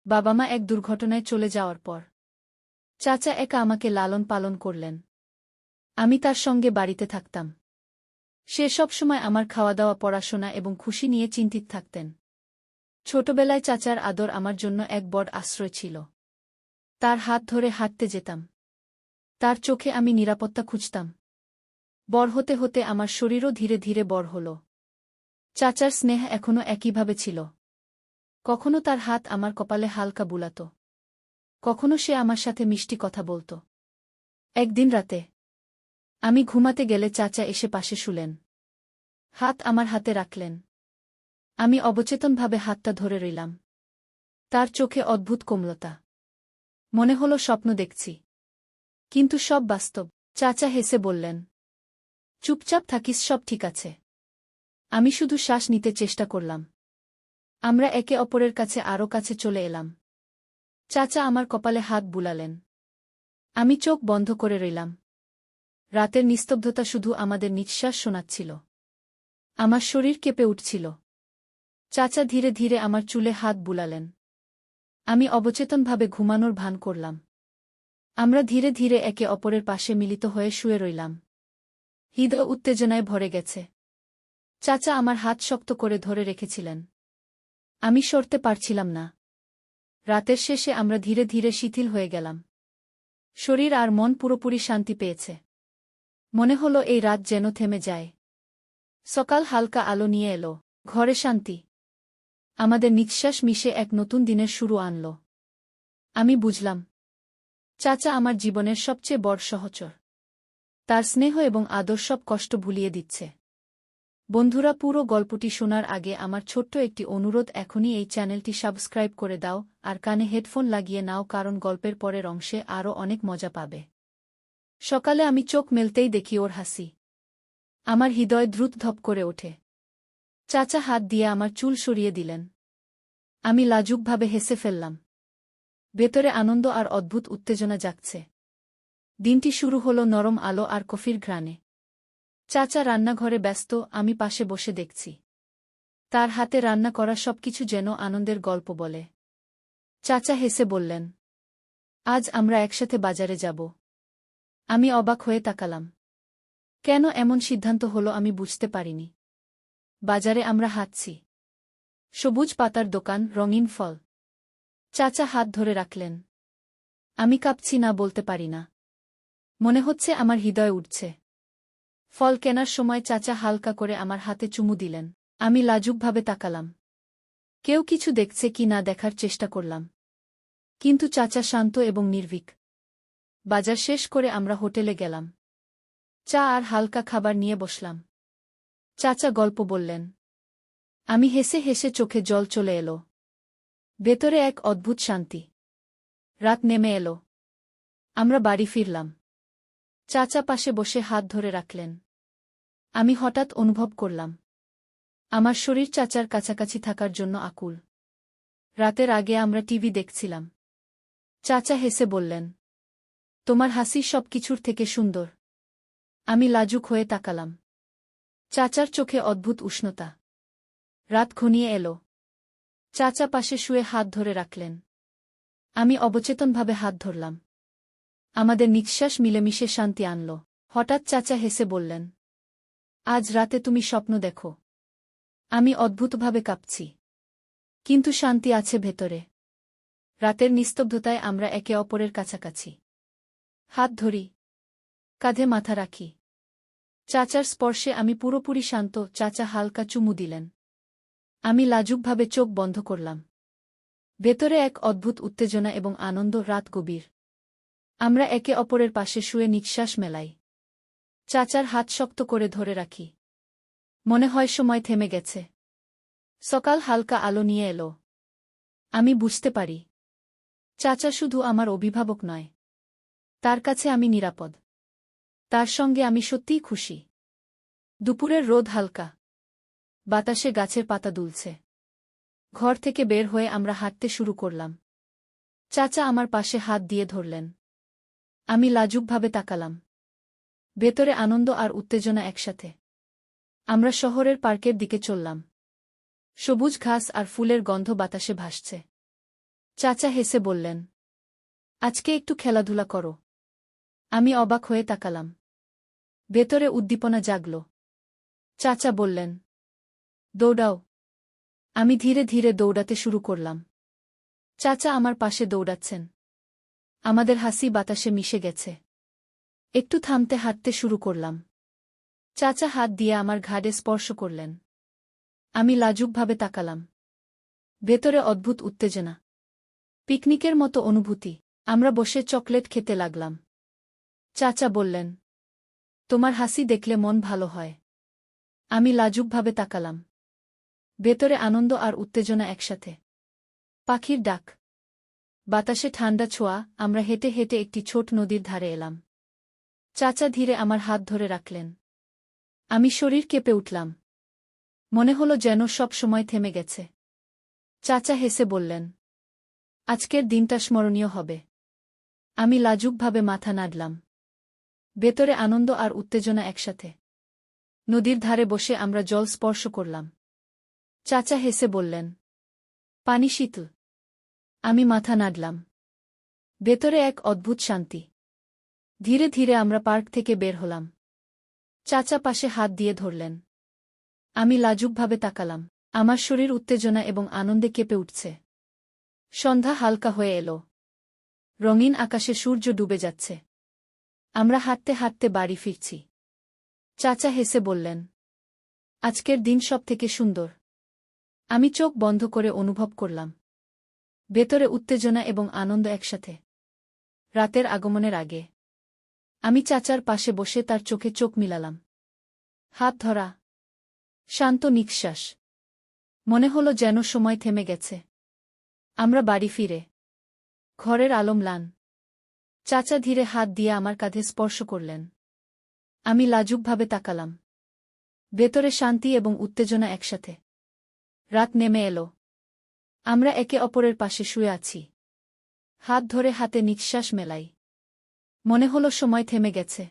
বাবা মা এক দুর্ঘটনায় চলে যাওয়ার পর চাচা একা আমাকে লালন পালন করলেন। আমি তার সঙ্গে বাড়িতে থাকতাম। সে সবসময় আমার খাওয়া দাওয়া, পড়াশোনা এবং খুশি নিয়ে চিন্তিত থাকতেন। ছোটবেলায় চাচার আদর আমার জন্য এক বড় আশ্রয় ছিল। তার হাত ধরে হাঁটতে যেতাম। তার চোখে আমি নিরাপত্তা খুঁজতাম। বড় হতে হতে আমার শরীরও ধীরে ধীরে বড় হল। চাচার স্নেহ এখনও একইভাবে ছিল। কখনো তার হাত আমার কপালে হালকা বুলাত, কখনো সে আমার সাথে মিষ্টি কথা বলত। একদিন রাতে আমি ঘুমাতে গেলে চাচা এসে পাশে শুলেন। হাত আমার হাতে রাখলেন। আমি অবচেতনভাবে হাতটা ধরে রইলাম। তার চোখে অদ্ভুত কোমলতা। মনে হলো স্বপ্ন দেখছি, কিন্তু সব বাস্তব। চাচা হেসে বললেন, চুপচাপ থাকিস, সব ঠিক আছে। আমি শুধু শ্বাস নিতে চেষ্টা করলাম। আমরা একে অপরের কাছে আরও কাছে চলে এলাম। চাচা আমার কপালে হাত বুলালেন। আমি চোখ বন্ধ করে রইলাম। রাতের নিস্তব্ধতা শুধু আমাদের নিঃশ্বাস শোনাচ্ছিল। আমার শরীর কেঁপে উঠছিল। চাচা ধীরে ধীরে আমার চুলে হাত বুলালেন। আমি অবচেতনভাবে ঘুমানোর ভান করলাম। আমরা ধীরে ধীরে একে অপরের পাশে মিলিত হয়ে শুয়ে রইলাম। হৃদয় উত্তেজনায় ভরে গেছে। চাচা আমার হাত শক্ত করে ধরে রেখেছিলেন। আমি সরতে পারছিলাম না। রাতের শেষে আমরা ধীরে ধীরে শিথিল হয়ে গেলাম। শরীর আর মন পুরোপুরি শান্তি পেয়েছে। মনে হলো এই রাত যেন থেমে যায়। সকাল হালকা আলো নিয়ে এলো। ঘরে শান্তি। আমাদের নিঃশ্বাস মিশে এক নতুন দিনের শুরু আনল। আমি বুঝলাম, চাচা আমার জীবনের সবচেয়ে বড় সহচর। তার স্নেহ এবং আদর সব কষ্ট ভুলিয়ে দিচ্ছে। বন্ধুরা, পুরো গল্পটি শোনার আগে আমার ছোট্ট একটি অনুরোধ, এখনই এই চ্যানেলটি সাবস্ক্রাইব করে দাও আর কানে হেডফোন লাগিয়ে নাও, কারণ গল্পের পরের অংশে আরও অনেক মজা পাবে। সকালে আমি চোখ মেলতেই দেখি ওর হাসি। আমার হৃদয় দ্রুত ধপ করে ওঠে। চাচা হাত দিয়ে আমার চুল সরিয়ে দিলেন। আমি লাজুকভাবে হেসে ফেললাম। ভেতরে আনন্দ আর অদ্ভুত উত্তেজনা জাগছে। দিনটি শুরু হলো নরম আলো আর কফির ঘ্রাণে। চাচা রান্নাঘরে ব্যস্ত, আমি পাশে বসে দেখছি। তার হাতে রান্না করা সবকিছু যেন আনন্দের গল্প বলে। চাচা হেসে বললেন, আজ আমরা একসাথে বাজারে যাব। আমি অবাক হয়ে তাকালাম। কেন এমন সিদ্ধান্ত হলো আমি বুঝতে পারিনি। বাজারে আমরা হাঁটছি। সবুজ পাতার দোকান, রঙিন ফল। চাচা হাত ধরে রাখলেন। আমি কাঁপছি না, বলতে পারি না। মনে হচ্ছে আমার হৃদয় উঠছে। ফল কেনার সময় চাচা হালকা করে আমার হাতে চুমু দিলেন। আমি লাজুকভাবে তাকালাম। কেউ কিছু দেখছে কি না দেখার চেষ্টা করলাম, কিন্তু চাচা শান্ত এবং নির্ভীক। বাজার শেষ করে আমরা হোটেলে গেলাম। চা আর হালকা খাবার নিয়ে বসলাম। চাচা গল্প বললেন। আমি হেসে হেসে চোখে জল চলে এলো। ভেতরে এক অদ্ভুত শান্তি। রাত নেমে এলো। আমরা বাড়ি ফিরলাম। চাচা পাশে বসে হাত ধরে রাখলেন। আমি হঠাৎ অনুভব করলাম, আমার শরীর চাচার কাছাকাছি থাকার জন্য আকুল। রাতের আগে আমরা টিভি দেখছিলাম। চাচা হেসে বললেন, তোমার হাসি সবকিছুর থেকে সুন্দর। আমি লাজুক হয়ে তাকালাম। চাচার চোখে অদ্ভুত উষ্ণতা। রাত ঘনিয়ে এলো। চাচা পাশে শুয়ে হাত ধরে রাখলেন। আমি অবচেতনভাবে হাত ধরলাম। আমাদের নিঃশ্বাস মিলেমিশে শান্তি আনল। হঠাৎ চাচা হেসে বললেন, আজ রাতে তুমি স্বপ্ন দেখো। আমি অদ্ভুতভাবে কাঁপছি, কিন্তু শান্তি আছে ভেতরে। রাতের নিস্তব্ধতায় আমরা একে অপরের কাছাকাছি। হাত ধরি, কাঁধে মাথা রাখি। চাচার স্পর্শে আমি পুরোপুরি শান্ত। চাচা হালকা চুমু দিলেন। আমি লাজুকভাবে চোখ বন্ধ করলাম। ভেতরে এক অদ্ভুত উত্তেজনা এবং আনন্দ। রাত গভীর। আমরা একে অপরের পাশে শুয়ে নিঃশ্বাস মেলাই। চাচার হাত শক্ত করে ধরে রাখি। মনে হয় সময় থেমে গেছে। সকাল হালকা আলো নিয়ে এলো। আমি বুঝতে পারি, চাচা শুধু আমার অভিভাবক নয়, তার কাছে আমি নিরাপদ। তার সঙ্গে আমি সত্যিই খুশি। দুপুরের রোদ হালকা। বাতাসে গাছের পাতা দুলছে। ঘর থেকে বের হয়ে আমরা হাঁটতে শুরু করলাম। চাচা আমার পাশে হাত দিয়ে ধরলেন। আমি লাজুকভাবে তাকালাম। ভেতরে আনন্দ আর উত্তেজনা একসাথে। আমরা শহরের পার্কের দিকে চললাম। সবুজ ঘাস আর ফুলের গন্ধ বাতাসে ভাসছে। চাচা হেসে বললেন, আজকে একটু খেলাধুলা করো। আমি অবাক হয়ে তাকালাম। ভেতরে উদ্দীপনা জাগল। চাচা বললেন, দৌড়াও। আমি ধীরে ধীরে দৌড়াতে শুরু করলাম। চাচা আমার পাশে দৌড়াচ্ছেন। আমাদের হাসি বাতাসে মিশে গেছে। একটু থামতে হাঁটতে শুরু করলাম। চাচা হাত দিয়ে আমার ঘাড়ে স্পর্শ করলেন। আমি লাজুকভাবে তাকালাম। ভেতরে অদ্ভুত উত্তেজনা। পিকনিকের মতো অনুভূতি। আমরা বসে চকলেট খেতে লাগলাম। চাচা বললেন, তোমার হাসি দেখলে মন ভালো হয়। আমি লাজুকভাবে তাকালাম। ভেতরে আনন্দ আর উত্তেজনা একসাথে। পাখির ডাক, বাতাসে ঠান্ডা ছোঁয়া। আমরা হেঁটে হেঁটে একটি ছোট নদীর ধারে এলাম। চাচা ধীরে আমার হাত ধরে রাখলেন। আমি শরীর কেঁপে উঠলাম। মনে হলো যেন সব সময় থেমে গেছে। চাচা হেসে বললেন, আজকের দিনটা স্মরণীয় হবে। আমি লাজুকভাবে মাথা নাড়লাম। ভেতরে আনন্দ আর উত্তেজনা একসাথে। নদীর ধারে বসে আমরা জল স্পর্শ করলাম। চাচা হেসে বললেন, পানি শীতল। আমি মাথা নাড়লাম। ভেতরে এক অদ্ভুত শান্তি। ধীরে ধীরে আমরা পার্ক থেকে বের হলাম। চাচা পাশে হাত দিয়ে ধরলেন। আমি লাজুকভাবে তাকালাম। আমার শরীর উত্তেজনা এবং আনন্দে কেঁপে উঠছে। সন্ধ্যা হালকা হয়ে এলো। রঙিন আকাশে সূর্য ডুবে যাচ্ছে। আমরা হাঁটতে হাঁটতে বাড়ি ফিরছি। চাচা হেসে বললেন, আজকের দিন সবথেকে সুন্দর। আমি চোখ বন্ধ করে অনুভব করলাম। ভেতরে উত্তেজনা এবং আনন্দ একসাথে। রাতের আগমনের আগে আমি চাচার পাশে বসে তার চোখে চোখ মিলালাম। হাত ধরা। শান্ত নিঃশ্বাস। মনে হলো যেন সময় থেমে গেছে। আমরা বাড়ি ফিরে ঘরের আলো ম্লান। চাচা ধীরে হাত দিয়ে আমার কাঁধে স্পর্শ করলেন। আমি লাজুকভাবে তাকালাম। ভেতরে শান্তি এবং উত্তেজনা একসাথে। রাত নেমে এলো। আমরা একে অপরের পাশে শুয়ে আছি। হাত ধরে হাতে নিঃশ্বাস মেলাই। মনে হলো সময় থেমে গেছে।